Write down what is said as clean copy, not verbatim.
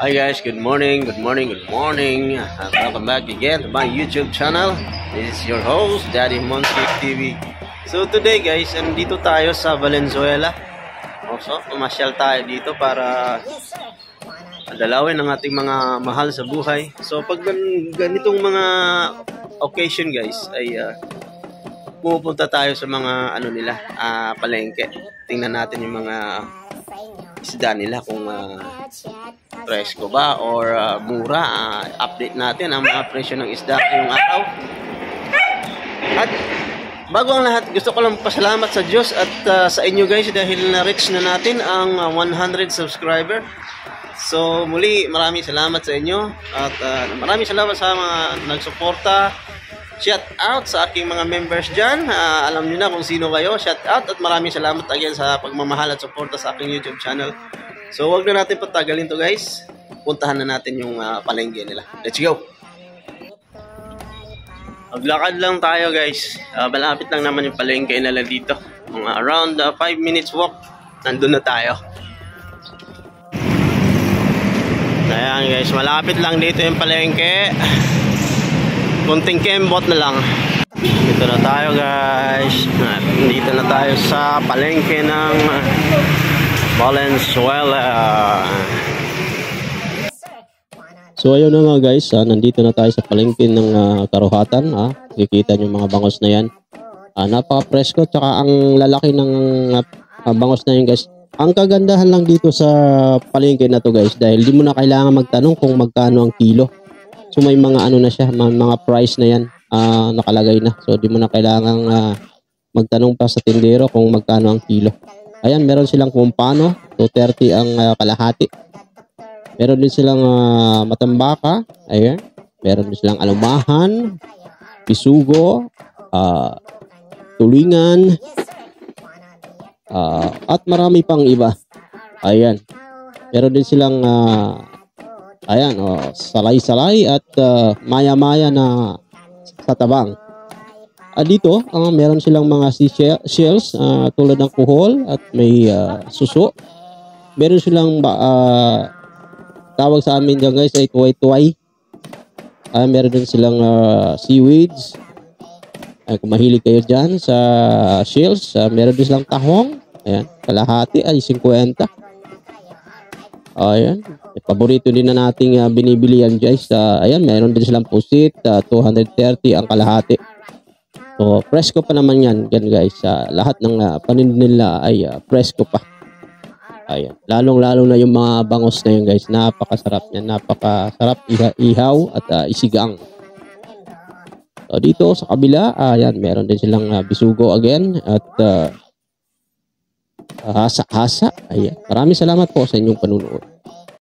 Hi guys, good morning, good morning, good morning. Welcome back again to my YouTube channel. This is your host, Daddy Monski TV. So today guys, andito tayo sa Valenzuela. So, pumasyal tayo dito para dalawin ang ating mga mahal sa buhay. So pag ganitong mga occasion guys, ay pupunta tayo sa mga palengke. Tingnan natin yung mga isda nila kung presko ba or mura. Update natin ang mga presyo ng isda ngayong araw. At bago ang lahat, gusto ko lang pasalamat sa Diyos at sa inyo guys dahil na-reach na natin ang 100 subscriber. So muli, maraming salamat sa inyo at maraming salamat sa mga nagsuporta. Shout out sa aking mga members dyan. Alam niyo na kung sino kayo. Shout out at maraming salamat again sa pagmamahal at suporta sa aking YouTube channel. So wag na natin patagalin to guys. Puntahan na natin yung palengke nila. Let's go! Maglakad lang tayo guys. Malapit lang naman yung palengke nila dito. Mga around 5 minutes walk. Nandun na tayo. Ayan guys, malapit lang dito yung palengke. Kunting kembot na lang. Dito na tayo guys. Dito na tayo sa palengke ng Valenzuela. So ayun na nga guys, nandito na tayo sa palengke ng Karuhatan. Kikita nyo mga bangos na yan. Napaka-presko, tsaka ang lalaki ng bangos na yan guys. Ang kagandahan lang dito sa palengke na to guys, dahil di mo na kailangan magtanong kung magkano ang kilo. So may mga na siya, mga price na yan nakalagay na. So di mo na kailangang magtanong pa sa tindero kung magkano ang kilo. Ayan, meron silang kumpano, 230 ang kalahati. Meron din silang matambaka, ayan. Meron din silang alumahan, pisugo, tulingan, at marami pang iba. Ayan. Meron din silang salay-salay at maya-maya na sa tabang. Dito, meron silang mga shells tulad ng kuhol at may suso. Meron silang tawag sa amin dyan guys ay tuway-tuway. Meron din silang seaweeds. Kung mahilig kayo dyan sa shells, meron din silang tahong. Ayan, kalahati ay 50. Ayan, paborito din na nating binibili yan guys. Ayan, meron din silang pusit, 230 ang kalahati. So, presko pa naman yan guys. Lahat ng panin nila ay presko pa. Ayan, lalong-lalo na yung mga bangos na yun guys. Napakasarap yan, napakasarap ihaw at isigang. So, dito sa kabila, ayan, meron din silang bisugo again at hasa-hasa. Ayan, maraming salamat po sa inyong panunood.